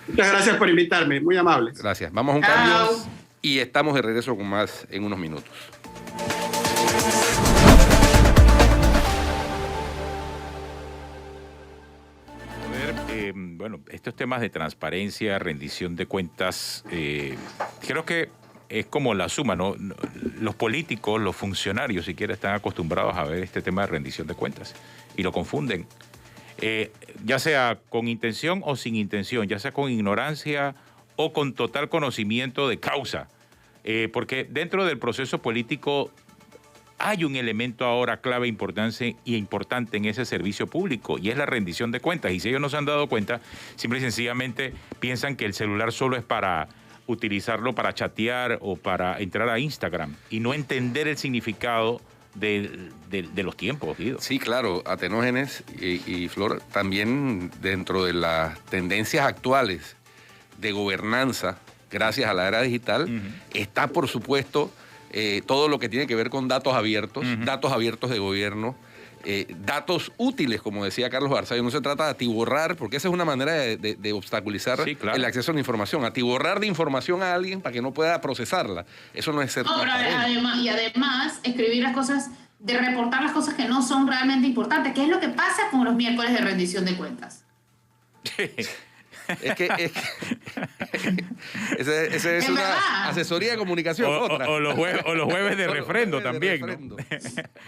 Muchas gracias por invitarme, muy amables. Gracias. Vamos a un cambio y estamos de regreso con más en unos minutos. Bueno, estos temas de transparencia, rendición de cuentas, creo que es como la suma, ¿no? Los políticos, los funcionarios, siquiera están acostumbrados a ver este tema de rendición de cuentas y lo confunden. Ya sea con intención o sin intención, ya sea con ignorancia o con total conocimiento de causa, porque dentro del proceso político hay un elemento ahora clave importante en ese servicio público, y es la rendición de cuentas. Y si ellos no se han dado cuenta, simple y sencillamente piensan que el celular solo es para utilizarlo para chatear o para entrar a Instagram, y no entender el significado de los tiempos, Guido. Sí, claro, Atenógenes y Flor, también dentro de las tendencias actuales de gobernanza, gracias a la era digital, está, por supuesto, todo lo que tiene que ver con datos abiertos de gobierno, datos útiles, como decía Carlos Barzallo. No se trata de atiborrar, porque esa es una manera de obstaculizar el acceso a la información. Atiborrar de información a alguien para que no pueda procesarla. Eso no es ser transparente. Además, escribir las cosas, de reportar las cosas que no son realmente importantes, que es lo que pasa con los miércoles de rendición de cuentas. Es que esa es una asesoría de comunicación. O los jueves de refrendo también. ¿No?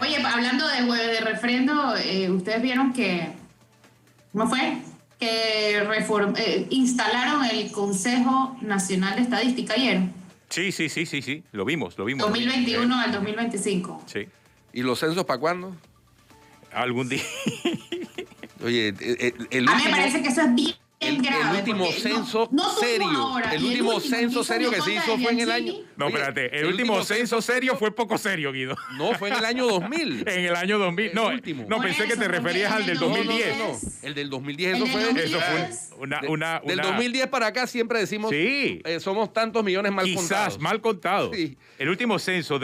Oye, hablando de jueves de refrendo, ustedes vieron que, ¿cómo fue? Que instalaron el Consejo Nacional de Estadística ayer. Sí, lo vimos. 2021 al 2025. Sí. ¿Y los censos para cuándo? Algún día. Oye, a mí me parece que eso es bien grave. El último censo serio. El último censo serio que se hizo fue en el año... No, espérate. El último censo serio fue poco serio, Guido. No, fue en el año 2000. En el año 2000. No, pensé que te referías al del 2010. No. El del 2010, eso fue una... Del 2010 para acá siempre decimos... Sí. Somos tantos millones mal contados. Quizás mal contados. Sí. El último censo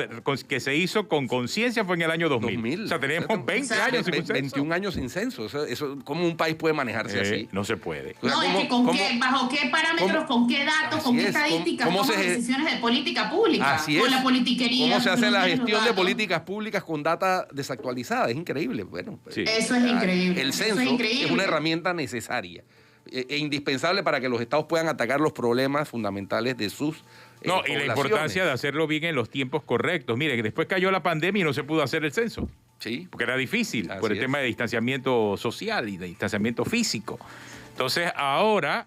que se hizo con conciencia fue en el año 2000. O sea, teníamos 20 años sin censo. 21 años sin censo. Eso, ¿cómo un país puede manejarse así? No se puede. No, es que bajo qué parámetros, con qué datos, con qué estadísticas toman decisiones de política pública. Así es. Con la politiquería. ¿Cómo se hace la gestión de políticas públicas con data desactualizada? Es increíble. Bueno, sí. Eso es increíble. El censo es una herramienta necesaria e indispensable para que los estados puedan atacar los problemas fundamentales de sus y la importancia de hacerlo bien en los tiempos correctos. Mire, que después cayó la pandemia y no se pudo hacer el censo. Sí. Porque era difícil por el tema de distanciamiento social y de distanciamiento físico. Entonces, ahora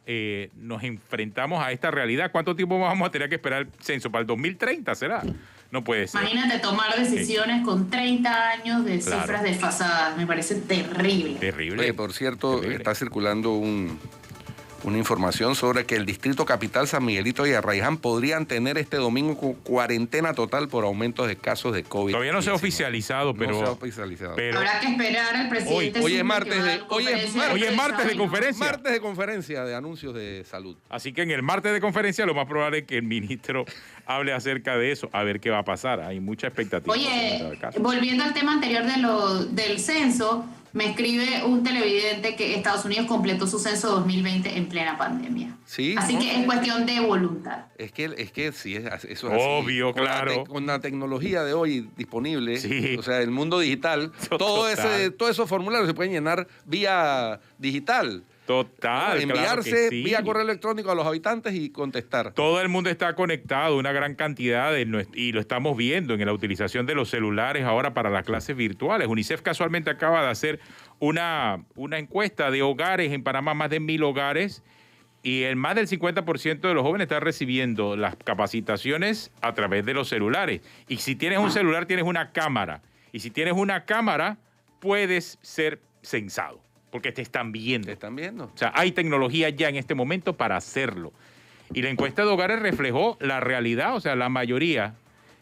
nos enfrentamos a esta realidad. ¿Cuánto tiempo vamos a tener que esperar el censo? ¿Para el 2030 será? No puede ser. Imagínate tomar decisiones con 30 años de cifras desfasadas. Me parece terrible. Terrible. Oye, por cierto, está circulando una información sobre que el Distrito Capital, San Miguelito y Arraiján podrían tener este domingo cuarentena total por aumentos de casos de COVID. Todavía no se ha oficializado, pero... No se ha oficializado. Habrá que esperar al presidente. Hoy es martes de conferencia. Martes de conferencia de anuncios de salud. Así que en el martes de conferencia lo más probable es que el ministro hable acerca de eso, a ver qué va a pasar. Hay mucha expectativa. Oye, volviendo al tema anterior del censo, me escribe un televidente que Estados Unidos completó su censo 2020 en plena pandemia. Sí. Así que es cuestión de voluntad. Es que sí, eso es obvio, así. claro. Con la tecnología de hoy disponible, sí. O sea, el mundo digital, todos esos formularios se pueden llenar vía digital. Total. Enviarse claro que sí. vía correo electrónico a los habitantes y contestar. Todo el mundo está conectado, una gran cantidad, y lo estamos viendo en la utilización de los celulares ahora para las clases virtuales. UNICEF casualmente acaba de hacer una encuesta de hogares en Panamá, más de 1,000 hogares, y el más del 50% de los jóvenes está recibiendo las capacitaciones a través de los celulares. Y si tienes un celular, tienes una cámara. Y si tienes una cámara, puedes ser censado. Porque te están viendo. Te están viendo. O sea, hay tecnología ya en este momento para hacerlo. Y la encuesta de hogares reflejó la realidad. O sea, la mayoría,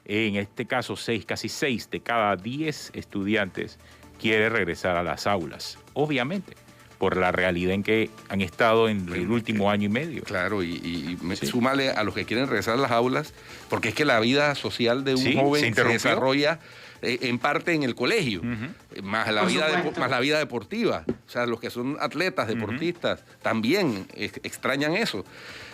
en este caso casi 6 de cada 10 estudiantes, quiere regresar a las aulas. Obviamente, por la realidad en que han estado en el último año y medio. Claro, y súmale a los que quieren regresar a las aulas, porque es que la vida social de un joven se desarrolla en parte en el colegio, más la vida deportiva. O sea, los que son atletas, deportistas, también extrañan eso.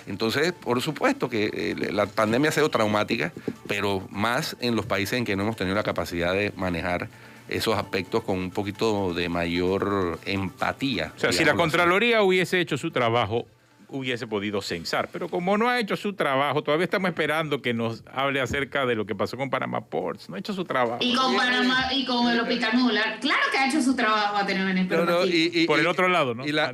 Entonces, por supuesto que la pandemia ha sido traumática, pero más en los países en que no hemos tenido la capacidad de manejar esos aspectos con un poquito de mayor empatía. O sea, si la Contraloría hubiese hecho su trabajo, hubiese podido censar. Pero como no ha hecho su trabajo, todavía estamos esperando que nos hable acerca de lo que pasó con Panama Ports. No ha hecho su trabajo. Y con Panamá y con el hospital modular. Claro que ha hecho su trabajo a tener en el por el otro lado, ¿no? Y la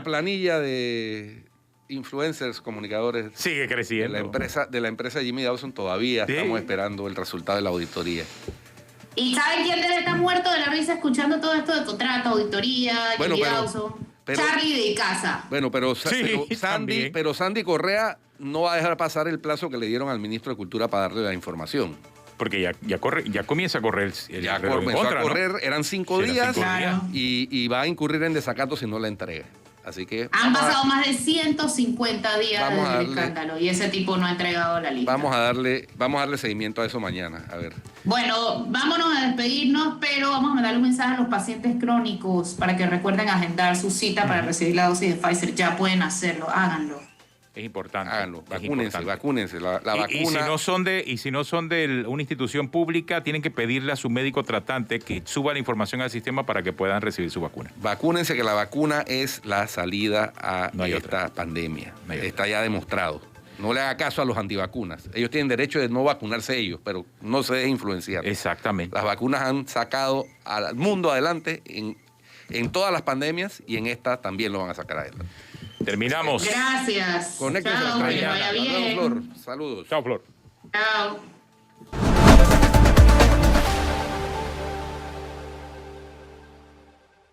planilla de influencers, comunicadores sigue creciendo. De la empresa Jimmy Dawson todavía estamos esperando el resultado de la auditoría. ¿Y saben quién debe estar muerto de la risa escuchando todo esto de contrato, auditoría, Jimmy Dawson? Charlie de casa. Bueno, pero Sandy Correa no va a dejar pasar el plazo que le dieron al ministro de Cultura para darle la información. Porque ya comienza a correr ya comenzó a correr, ¿no? Eran 5 días, claro. y va a incurrir en desacato si no la entrega. Así que han pasado más de 150 días desde el escándalo y ese tipo no ha entregado la lista. Vamos a darle seguimiento a eso mañana, a ver. Bueno, vámonos a despedirnos, pero vamos a mandarle un mensaje a los pacientes crónicos para que recuerden agendar su cita para recibir la dosis de Pfizer. Ya pueden hacerlo, háganlo. Es importante. Háganlo, vacúnense. La vacuna. Y si no son de una institución pública, tienen que pedirle a su médico tratante que suba la información al sistema para que puedan recibir su vacuna. Vacúnense, que la vacuna es la salida a esta pandemia. Está ya demostrado. No le haga caso a los antivacunas. Ellos tienen derecho de no vacunarse ellos, pero no se deje influenciar. Exactamente. Las vacunas han sacado al mundo adelante en todas las pandemias y en esta también lo van a sacar adelante. Terminamos. Gracias. Conéctense. Chao, que vaya bien. Flor. Saludos. Chao, Flor. Chao.